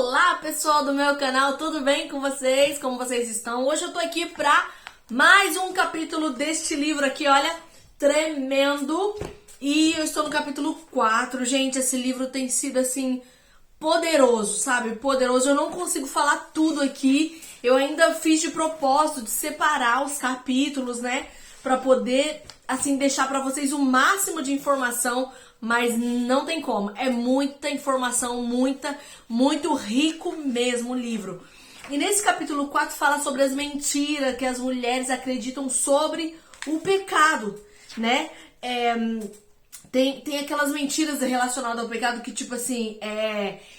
Olá, pessoal do meu canal, tudo bem com vocês? Como vocês estão? Hoje eu tô aqui pra mais um capítulo deste livro aqui, olha, tremendo. E eu estou no capítulo 4, gente, esse livro tem sido assim, poderoso, sabe? Poderoso, eu não consigo falar tudo aqui. Eu ainda fiz de propósito de separar os capítulos, né? Pra poder, assim, deixar pra vocês o máximo de informação, mas não tem como. É muita informação, muito rico mesmo o livro. E nesse capítulo 4 fala sobre as mentiras que as mulheres acreditam sobre o pecado, né? Tem aquelas mentiras relacionadas ao pecado que, tipo assim,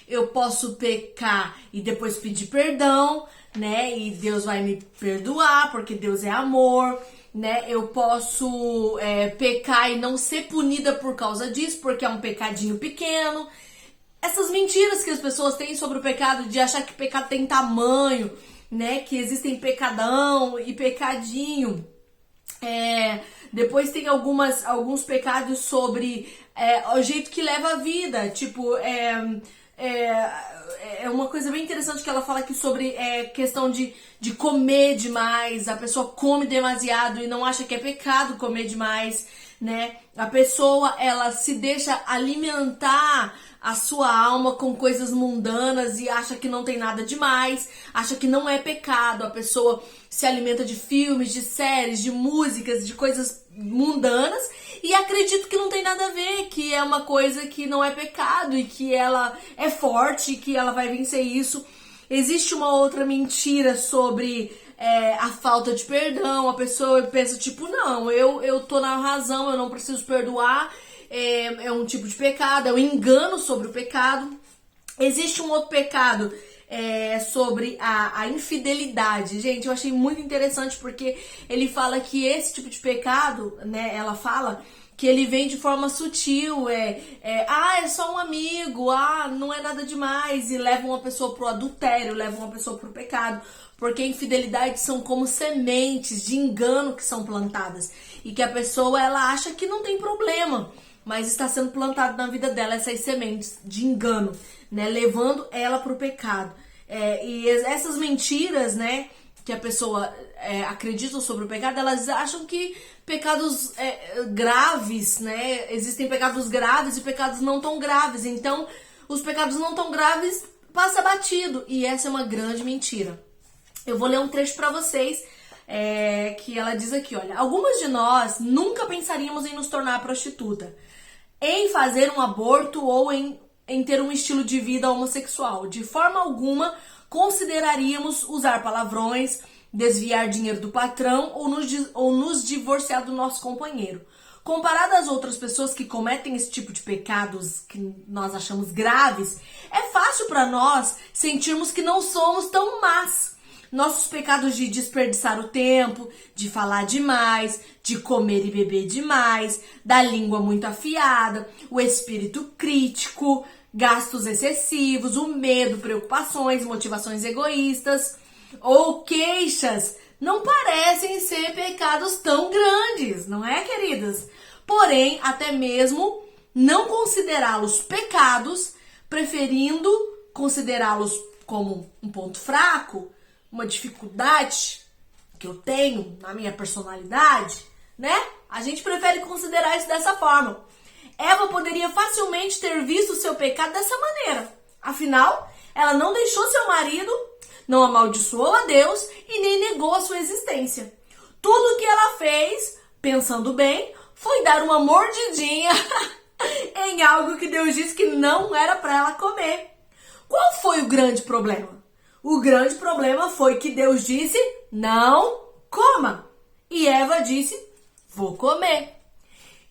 eu posso pecar e depois pedir perdão, né? E Deus vai me perdoar, porque Deus é amor, né? Eu posso pecar e não ser punida por causa disso, porque é um pecadinho pequeno. Essas mentiras que as pessoas têm sobre o pecado, de achar que pecado tem tamanho, né? Que existem pecadão e pecadinho. Depois tem alguns pecados sobre o jeito que leva a vida. Tipo, uma coisa bem interessante que ela fala aqui sobre questão de comer demais. A pessoa come demasiado e não acha que é pecado comer demais, né? A pessoa, ela se deixa alimentar a sua alma com coisas mundanas e acha que não tem nada demais, acha que não é pecado. A pessoa se alimenta de filmes, de séries, de músicas, de coisas mundanas e acredita que não tem nada a ver, que é uma coisa que não é pecado e que ela é forte, que ela vai vencer isso. Existe uma outra mentira sobre a falta de perdão. A pessoa pensa tipo, não, eu tô na razão, eu não preciso perdoar. É um tipo de pecado, é um engano sobre o pecado. Existe um outro pecado sobre a infidelidade. Gente, eu achei muito interessante porque ele fala que esse tipo de pecado, né, ela fala que ele vem de forma sutil, é só um amigo, não é nada demais, e leva uma pessoa pro adultério, leva uma pessoa pro pecado, porque a infidelidade são como sementes de engano que são plantadas, e que a pessoa, ela acha que não tem problema, mas está sendo plantado na vida dela essas sementes de engano, né, levando ela pro pecado. E essas mentiras, né, que a pessoa acredita sobre o pecado, elas acham que pecados graves, né, existem pecados graves e pecados não tão graves. Então, os pecados não tão graves passa batido, e essa é uma grande mentira. Eu vou ler um trecho para vocês, que ela diz aqui, olha: algumas de nós nunca pensaríamos em nos tornar prostituta, em fazer um aborto ou em ter um estilo de vida homossexual. De forma alguma consideraríamos usar palavrões, desviar dinheiro do patrão ou nos divorciar do nosso companheiro. Comparado às outras pessoas que cometem esse tipo de pecados que nós achamos graves, é fácil para nós sentirmos que não somos tão más. Nossos pecados de desperdiçar o tempo, de falar demais, de comer e beber demais, da língua muito afiada, o espírito crítico, gastos excessivos, o medo, preocupações, motivações egoístas ou queixas não parecem ser pecados tão grandes, não é, queridas? Porém, até mesmo não considerá-los pecados, preferindo considerá-los como um ponto fraco, uma dificuldade que eu tenho na minha personalidade, né? A gente prefere considerar isso dessa forma. Eva poderia facilmente ter visto o seu pecado dessa maneira. Afinal, ela não deixou seu marido, não amaldiçoou a Deus e nem negou a sua existência. Tudo o que ela fez, pensando bem, foi dar uma mordidinha em algo que Deus disse que não era para ela comer. Qual foi o grande problema? O grande problema foi que Deus disse, não coma. E Eva disse, vou comer.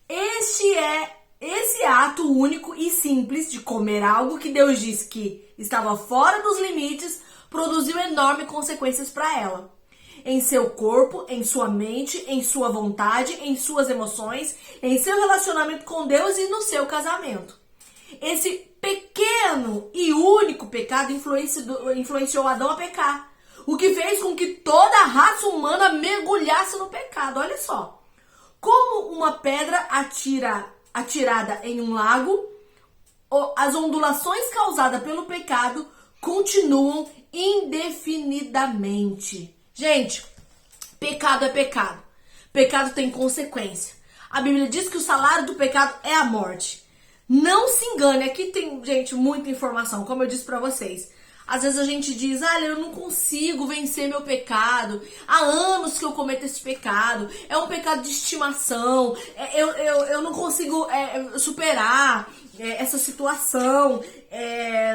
Esse ato único e simples de comer algo que Deus disse que estava fora dos limites produziu enormes consequências para ela. Em seu corpo, em sua mente, em sua vontade, em suas emoções, em seu relacionamento com Deus e no seu casamento. Esse pequeno e único pecado influenciou Adão a pecar, o que fez com que toda a raça humana mergulhasse no pecado. Olha só, como uma pedra atirada em um lago, as ondulações causadas pelo pecado continuam indefinidamente. Gente, pecado é pecado. Pecado tem consequência. A Bíblia diz que o salário do pecado é a morte. Não se engane, aqui tem, gente, muita informação, como eu disse pra vocês. Às vezes a gente diz, eu não consigo vencer meu pecado. Há anos que eu cometo esse pecado. É um pecado de estimação. Eu não consigo superar essa situação.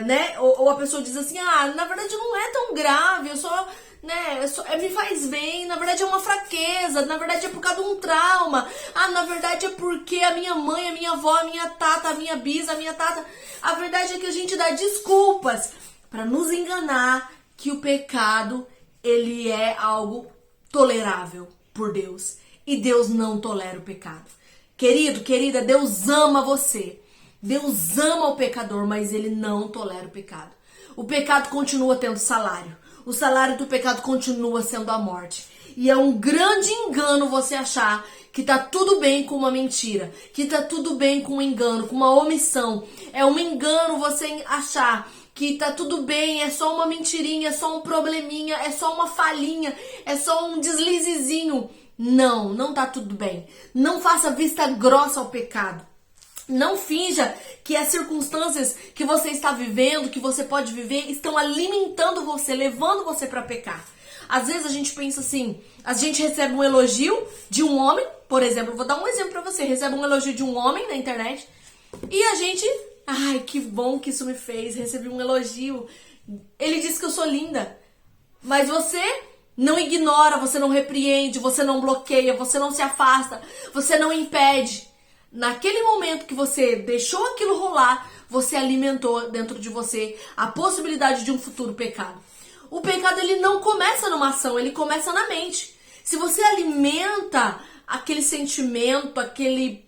Né? Ou a pessoa diz assim, na verdade não é tão grave. Eu só... me faz bem, na verdade é uma fraqueza, na verdade é por causa de um trauma, na verdade é porque a minha mãe, a minha avó, a minha tata, a minha bisa, a minha tata, a verdade é que a gente dá desculpas para nos enganar que o pecado, ele é algo tolerável por Deus, e Deus não tolera o pecado. Querido, querida, Deus ama você, Deus ama o pecador, mas ele não tolera o pecado. O pecado continua tendo salário. O salário do pecado continua sendo a morte. E é um grande engano você achar que tá tudo bem com uma mentira, que tá tudo bem com um engano, com uma omissão. É um engano você achar que tá tudo bem, é só uma mentirinha, é só um probleminha, é só uma falhinha, é só um deslizezinho. Não, não tá tudo bem. Não faça vista grossa ao pecado. Não finja que as circunstâncias que você está vivendo, que você pode viver, estão alimentando você, levando você para pecar. Às vezes a gente pensa assim, a gente recebe um elogio de um homem, por exemplo, vou dar um exemplo para você, recebe um elogio de um homem na internet e a gente, que bom que isso me fez, recebi um elogio, ele disse que eu sou linda, mas você não ignora, você não repreende, você não bloqueia, você não se afasta, você não impede. Naquele momento que você deixou aquilo rolar, você alimentou dentro de você a possibilidade de um futuro pecado. O pecado, ele não começa numa ação, ele começa na mente. Se você alimenta aquele sentimento, aquele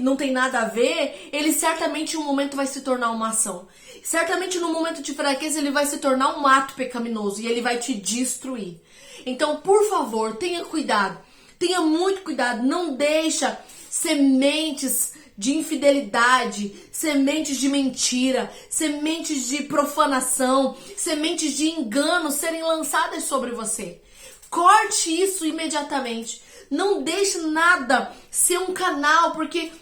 não tem nada a ver, ele certamente em um momento vai se tornar uma ação. Certamente no momento de fraqueza ele vai se tornar um ato pecaminoso e ele vai te destruir. Então, por favor, tenha cuidado. Tenha muito cuidado, não deixa sementes de infidelidade, sementes de mentira, sementes de profanação, sementes de engano serem lançadas sobre você. Corte isso imediatamente. Não deixe nada ser um canal, porque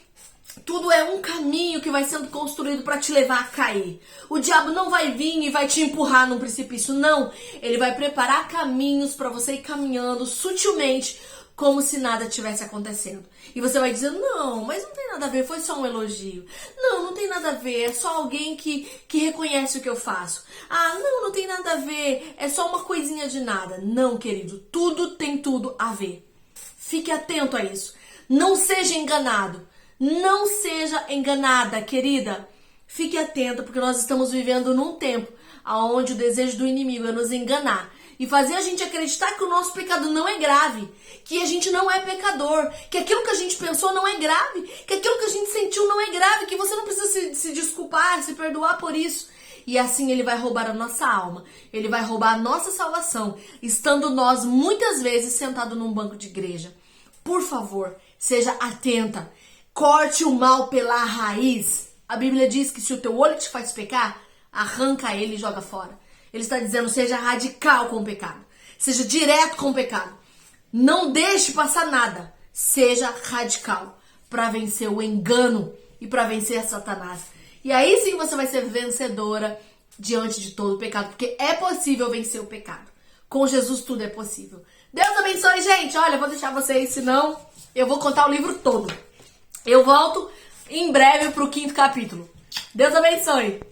tudo é um caminho que vai sendo construído para te levar a cair. O diabo não vai vir e vai te empurrar num precipício, não. Ele vai preparar caminhos para você ir caminhando sutilmente, como se nada tivesse acontecendo. E você vai dizer, não, mas não tem nada a ver, foi só um elogio. Não, não tem nada a ver, é só alguém que reconhece o que eu faço. Não tem nada a ver, é só uma coisinha de nada. Não, querido, tudo tem tudo a ver. Fique atento a isso. Não seja enganado. Não seja enganada, querida. Fique atenta, porque nós estamos vivendo num tempo onde o desejo do inimigo é nos enganar e fazer a gente acreditar que o nosso pecado não é grave, que a gente não é pecador, que aquilo que a gente pensou não é grave, que aquilo que a gente sentiu não é grave, que você não precisa se desculpar, se perdoar por isso. E assim ele vai roubar a nossa alma, ele vai roubar a nossa salvação, estando nós muitas vezes sentados num banco de igreja. Por favor, seja atenta, corte o mal pela raiz. A Bíblia diz que se o teu olho te faz pecar, arranca ele e joga fora. Ele está dizendo, seja radical com o pecado. Seja direto com o pecado. Não deixe passar nada. Seja radical para vencer o engano e para vencer Satanás. E aí sim você vai ser vencedora diante de todo o pecado. Porque é possível vencer o pecado. Com Jesus tudo é possível. Deus abençoe, gente. Olha, eu vou deixar vocês, senão eu vou contar o livro todo. Eu volto em breve para o 5º capítulo. Deus abençoe.